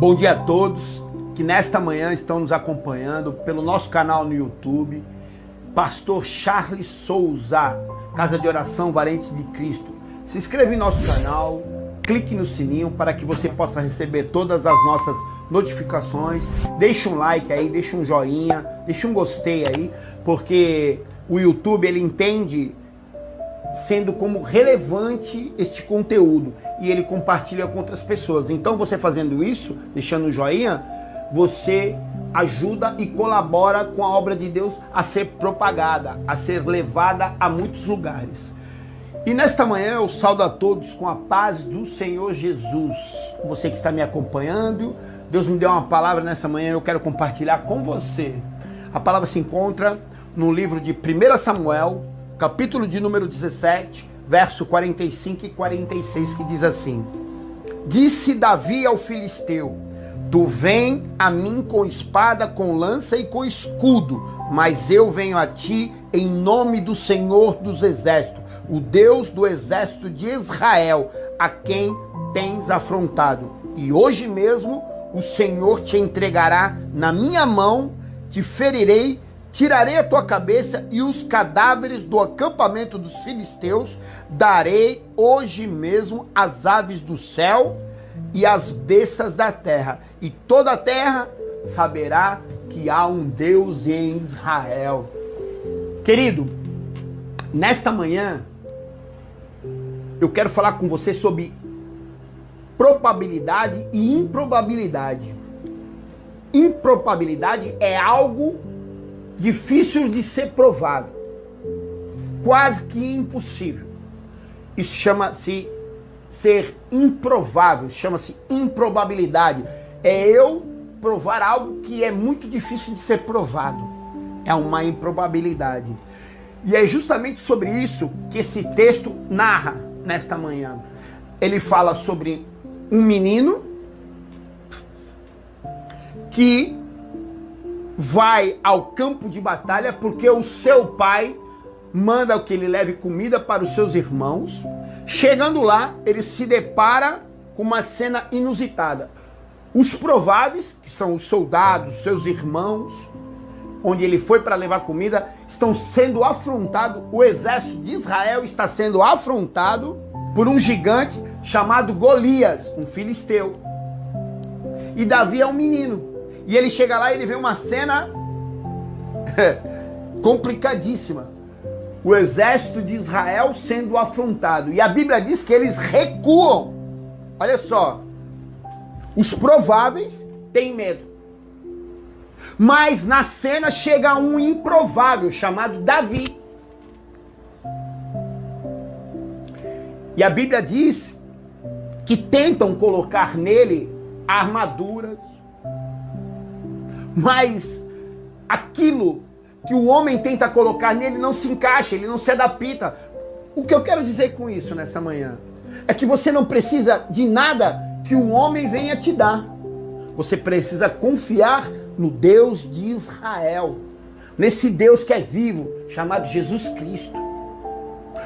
Bom dia a todos que nesta manhã estão nos acompanhando pelo nosso canal no YouTube. Pastor Charles Souza, Casa de Oração Valentes de Cristo. Se inscreva em nosso canal, clique no sininho para que você possa receber todas as nossas notificações. Deixa um like aí, deixa um joinha, deixa um gostei aí, porque o YouTube ele entende sendo como relevante este conteúdo e ele compartilha com outras pessoas. Então você fazendo isso, deixando um joinha, você ajuda e colabora com a obra de Deus a ser propagada, a ser levada a muitos lugares. E nesta manhã eu saúdo a todos com a paz do Senhor Jesus. Você que está me acompanhando, Deus me deu uma palavra nessa manhã, eu quero compartilhar com você. A palavra se encontra no livro de 1 Samuel, capítulo de número 17, verso 45 e 46, que diz assim: Disse Davi ao filisteu: Tu vem a mim com espada, com lança e com escudo, mas eu venho a ti em nome do Senhor dos Exércitos, o Deus do exército de Israel, a quem tens afrontado. E hoje mesmo o Senhor te entregará na minha mão, te ferirei, tirarei a tua cabeça e os cadáveres do acampamento dos filisteus darei hoje mesmo às aves do céu e às bestas da terra, e toda a terra saberá que há um Deus em Israel. Querido, nesta manhã eu quero falar com você sobre probabilidade e improbabilidade. Improbabilidade é algo difícil de ser provado, quase que impossível. Isso chama-se ser improvável, chama-se improbabilidade. É eu provar algo que é muito difícil de ser provado. É uma improbabilidade. E é justamente sobre isso que esse texto narra nesta manhã. Ele fala sobre um menino que vai ao campo de batalha porque o seu pai manda que ele leve comida para os seus irmãos. Chegando lá, ele se depara com uma cena inusitada. Os prováveis, que são os soldados, seus irmãos, onde ele foi para levar comida, estão sendo afrontados. O exército de Israel está sendo afrontado por um gigante chamado Golias, um filisteu. E Davi é um menino. E ele chega lá e ele vê uma cena complicadíssima. O exército de Israel sendo afrontado. E a Bíblia diz que eles recuam. Olha só. Os prováveis têm medo. Mas na cena chega um improvável chamado Davi. E a Bíblia diz que tentam colocar nele armaduras. Mas aquilo que o homem tenta colocar nele não se encaixa, ele não se adapta. O que eu quero dizer com isso nessa manhã é que você não precisa de nada que um homem venha te dar. Você precisa confiar no Deus de Israel, nesse Deus que é vivo, chamado Jesus Cristo.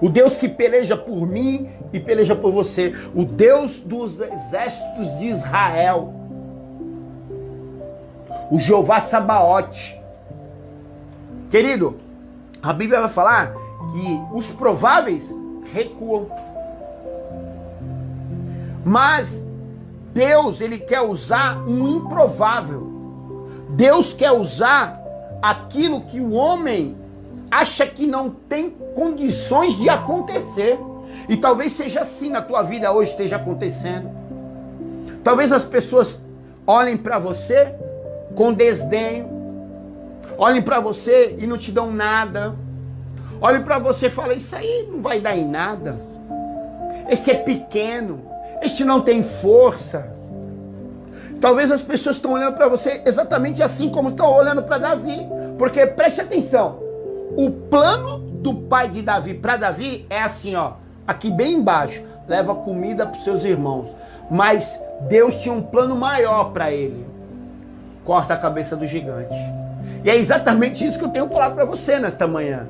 O Deus que peleja por mim e peleja por você. O Deus dos exércitos de Israel. O Jeová Sabaote. Querido, a Bíblia vai falar que os prováveis recuam. Mas Deus, ele quer usar um improvável. Deus quer usar aquilo que o homem acha que não tem condições de acontecer. E talvez seja assim na tua vida hoje, esteja acontecendo. Talvez as pessoas olhem para você com desdenho. Olhem para você e não te dão nada. Olhem para você e falem: isso aí não vai dar em nada. Este é pequeno. Este não tem força. Talvez as pessoas estão olhando para você exatamente assim como estão olhando para Davi. Porque preste atenção. O plano do pai de Davi para Davi é assim, ó. Aqui bem embaixo. Leva comida para os seus irmãos. Mas Deus tinha um plano maior para ele. Corta a cabeça do gigante. E é exatamente isso que eu tenho que falar para você nesta manhã.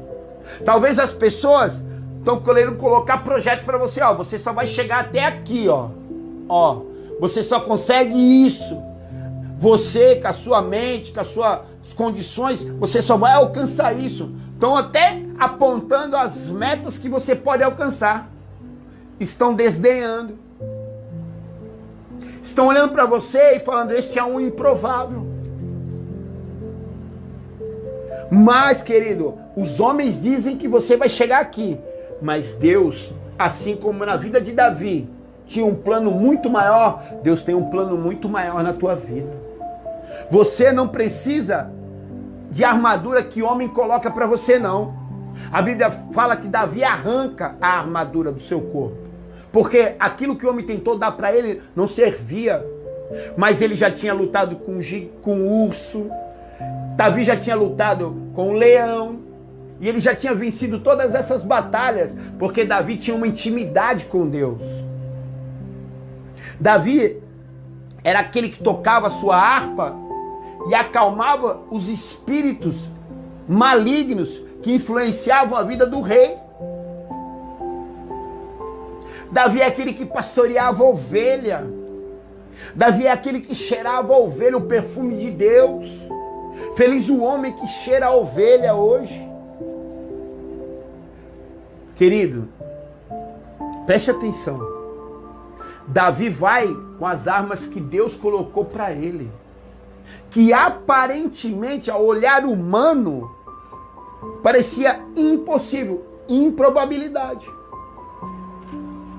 Talvez as pessoas estão querendo colocar projetos para você. Ó, você só vai chegar até aqui, ó. Ó, você só consegue isso. Você, com a sua mente, com as suas condições, você só vai alcançar isso. Estão até apontando as metas que você pode alcançar. Estão desdenhando. Estão olhando para você e falando, esse é um improvável. Mas, querido, os homens dizem que você vai chegar aqui. Mas Deus, assim como na vida de Davi, tinha um plano muito maior, Deus tem um plano muito maior na tua vida. Você não precisa de armadura que homem coloca para você, não. A Bíblia fala que Davi arranca a armadura do seu corpo. Porque aquilo que o homem tentou dar para ele não servia. Mas ele já tinha lutado com o urso. Davi já tinha lutado com o leão. E ele já tinha vencido todas essas batalhas. Porque Davi tinha uma intimidade com Deus. Davi era aquele que tocava a sua harpa e acalmava os espíritos malignos que influenciavam a vida do rei. Davi é aquele que pastoreava a ovelha. Davi é aquele que cheirava a ovelha, o perfume de Deus. Feliz o homem que cheira a ovelha hoje. Querido, preste atenção. Davi vai com as armas que Deus colocou para ele. Que aparentemente, ao olhar humano, parecia impossível, improbabilidade.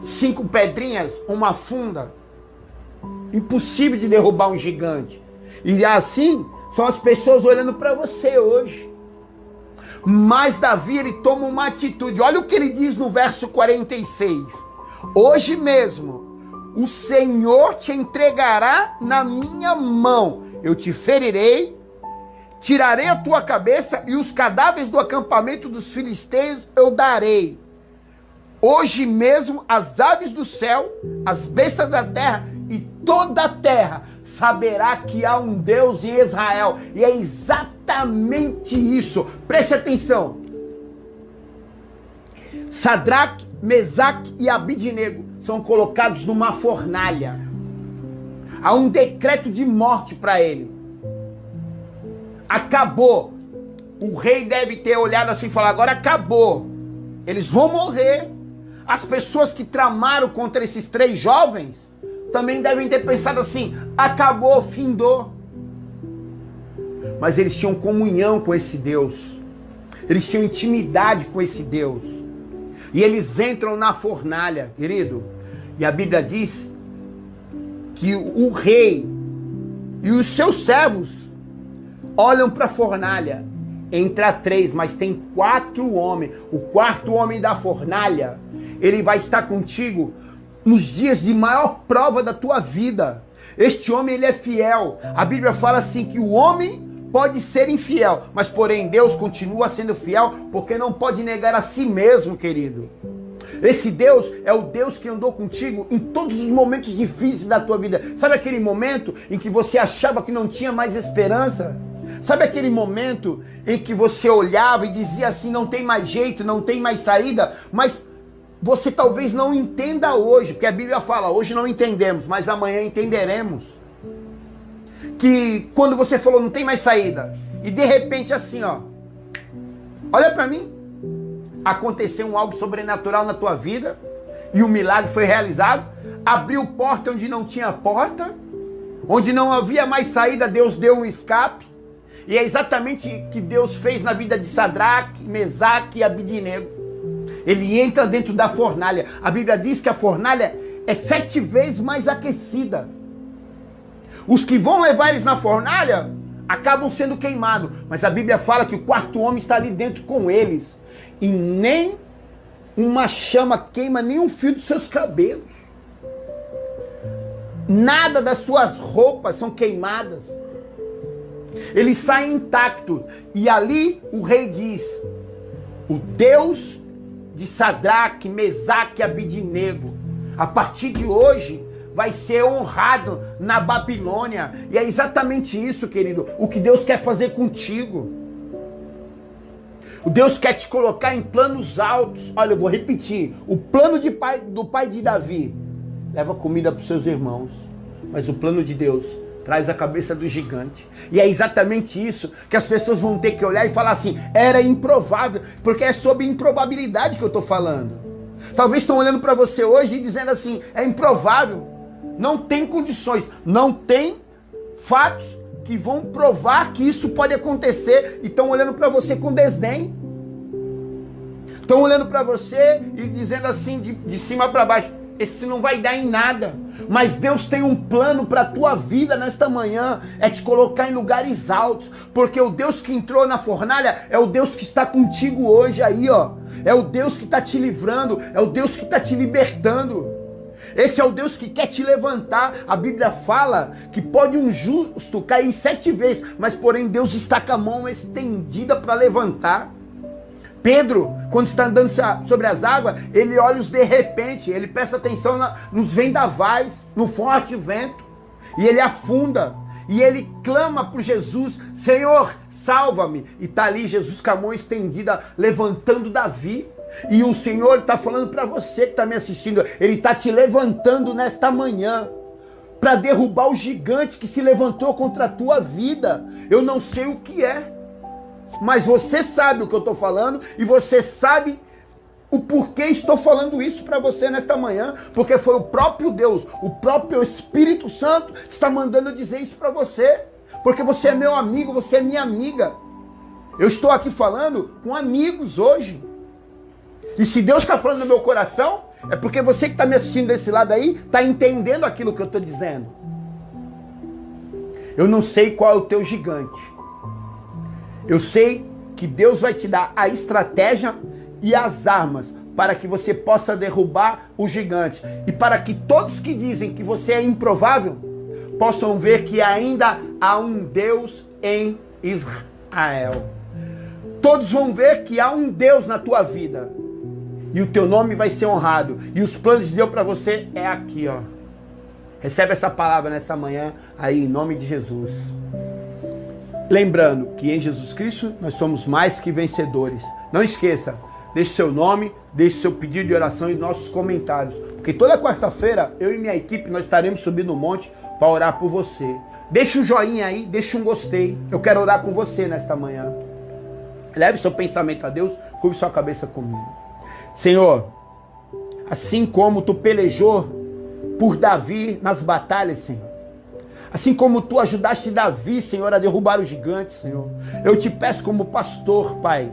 5 pedrinhas, uma funda. Impossível de derrubar um gigante. E assim são as pessoas olhando para você hoje. Mas Davi, ele toma uma atitude. Olha o que ele diz no verso 46. Hoje mesmo, o Senhor te entregará na minha mão. Eu te ferirei, tirarei a tua cabeça e os cadáveres do acampamento dos filisteus eu darei. Hoje mesmo as aves do céu, as bestas da terra e toda a terra saberá que há um Deus em Israel. E é exatamente isso. Preste atenção. Sadraque, Mesaque e Abidnego são colocados numa fornalha. Há um decreto de morte para ele. Acabou. O rei deve ter olhado assim e falar, agora acabou. Eles vão morrer. As pessoas que tramaram contra esses 3 jovens também devem ter pensado assim, acabou, findou. Mas eles tinham comunhão com esse Deus. Eles tinham intimidade com esse Deus. E eles entram na fornalha, querido. E a Bíblia diz que o rei e os seus servos olham para a fornalha. Entra 3, mas tem 4 homens. O 4º homem da fornalha, ele vai estar contigo nos dias de maior prova da tua vida. Este homem, ele é fiel. A Bíblia fala assim que o homem pode ser infiel, mas porém Deus continua sendo fiel, porque não pode negar a si mesmo, querido. Esse Deus é o Deus que andou contigo em todos os momentos difíceis da tua vida. Sabe aquele momento em que você achava que não tinha mais esperança? Sabe aquele momento em que você olhava e dizia assim, não tem mais jeito, não tem mais saída, mas você talvez não entenda hoje, porque a Bíblia fala, hoje não entendemos, mas amanhã entenderemos. Que quando você falou, não tem mais saída, e de repente assim, ó, olha para mim, aconteceu algo sobrenatural na tua vida, e o milagre foi realizado, abriu porta onde não tinha porta, onde não havia mais saída, Deus deu um escape, e é exatamente o que Deus fez na vida de Sadraque, Mesaque e Abidnego. Ele entra dentro da fornalha. A Bíblia diz que a fornalha é 7 vezes mais aquecida. Os que vão levar eles na fornalha acabam sendo queimados. Mas a Bíblia fala que o 4º homem está ali dentro com eles. E nem uma chama queima nem um fio dos seus cabelos. Nada das suas roupas são queimadas. Eles saem intactos. E ali o rei diz, o Deus de Sadraque, Mesaque e Abidnego, a partir de hoje, vai ser honrado na Babilônia. E é exatamente isso, querido, o que Deus quer fazer contigo. O Deus quer te colocar em planos altos. Olha, eu vou repetir. O plano do pai de Davi leva comida para os seus irmãos. Mas o plano de Deus traz a cabeça do gigante. E é exatamente isso que as pessoas vão ter que olhar e falar assim, era improvável, porque é sobre improbabilidade que eu estou falando. Talvez estão olhando para você hoje e dizendo assim, é improvável, não tem condições, não tem fatos que vão provar que isso pode acontecer, e estão olhando para você com desdém. Estão olhando para você e dizendo assim, de cima para baixo, esse não vai dar em nada. Mas Deus tem um plano para a tua vida nesta manhã, é te colocar em lugares altos, porque o Deus que entrou na fornalha é o Deus que está contigo hoje aí, ó. É o Deus que está te livrando, é o Deus que está te libertando. Esse é o Deus que quer te levantar. A Bíblia fala que pode um justo cair 7 vezes, mas porém Deus está com a mão estendida para levantar. Pedro, quando está andando sobre as águas, ele olha os de repente, ele presta atenção nos vendavais, no forte vento, e ele afunda, e ele clama por Jesus, Senhor, salva-me, e está ali Jesus com a mão estendida, levantando Davi, e o Senhor está falando para você que está me assistindo, ele está te levantando nesta manhã, para derrubar o gigante que se levantou contra a tua vida. Eu não sei o que é, mas você sabe o que eu estou falando, e você sabe o porquê estou falando isso para você nesta manhã, porque foi o próprio Deus, o próprio Espírito Santo que está mandando dizer isso para você, porque você é meu amigo, você é minha amiga. Eu estou aqui falando com amigos hoje, e se Deus está falando no meu coração, é porque você que está me assistindo desse lado aí, está entendendo aquilo que eu estou dizendo. Eu não sei qual é o teu gigante, eu sei que Deus vai te dar a estratégia e as armas para que você possa derrubar o gigante. E para que todos que dizem que você é improvável possam ver que ainda há um Deus em Israel. Todos vão ver que há um Deus na tua vida. E o teu nome vai ser honrado. E os planos de Deus para você é aqui, ó. Recebe essa palavra nessa manhã aí, em nome de Jesus. Lembrando que em Jesus Cristo nós somos mais que vencedores. Não esqueça, deixe seu nome, deixe seu pedido de oração e nossos comentários. Porque toda quarta-feira, eu e minha equipe, nós estaremos subindo o monte para orar por você. Deixe um joinha aí, deixe um gostei. Eu quero orar com você nesta manhã. Leve seu pensamento a Deus, curve sua cabeça comigo. Senhor, assim como tu pelejou por Davi nas batalhas, Senhor, assim como tu ajudaste Davi, Senhor, a derrubar o gigante, Senhor, eu te peço como pastor, Pai,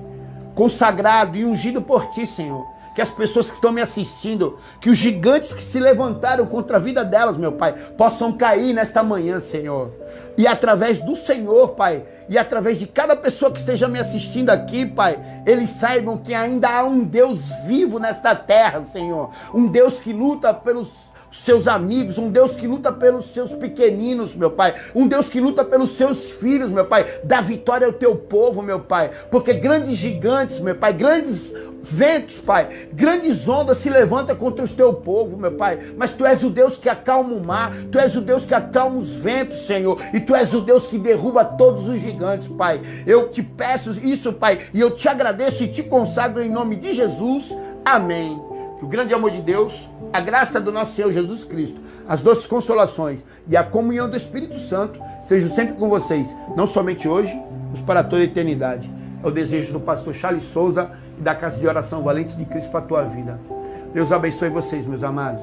consagrado e ungido por ti, Senhor, que as pessoas que estão me assistindo, que os gigantes que se levantaram contra a vida delas, meu Pai, possam cair nesta manhã, Senhor. E através do Senhor, Pai, e através de cada pessoa que esteja me assistindo aqui, Pai, eles saibam que ainda há um Deus vivo nesta terra, Senhor. Um Deus que luta pelos seus amigos, um Deus que luta pelos seus pequeninos, meu Pai, um Deus que luta pelos seus filhos, meu Pai, dá vitória ao teu povo, meu Pai, porque grandes gigantes, meu Pai, grandes ventos, Pai, grandes ondas se levantam contra o teu povo, meu Pai, mas tu és o Deus que acalma o mar, tu és o Deus que acalma os ventos, Senhor, e tu és o Deus que derruba todos os gigantes, Pai. Eu te peço isso, Pai, e eu te agradeço e te consagro em nome de Jesus, amém. Que o grande amor de Deus, a graça do nosso Senhor Jesus Cristo, as doces consolações e a comunhão do Espírito Santo estejam sempre com vocês, não somente hoje, mas para toda a eternidade. É o desejo do pastor Charles Souza e da Casa de Oração Valentes de Cristo para a tua vida. Deus abençoe vocês, meus amados.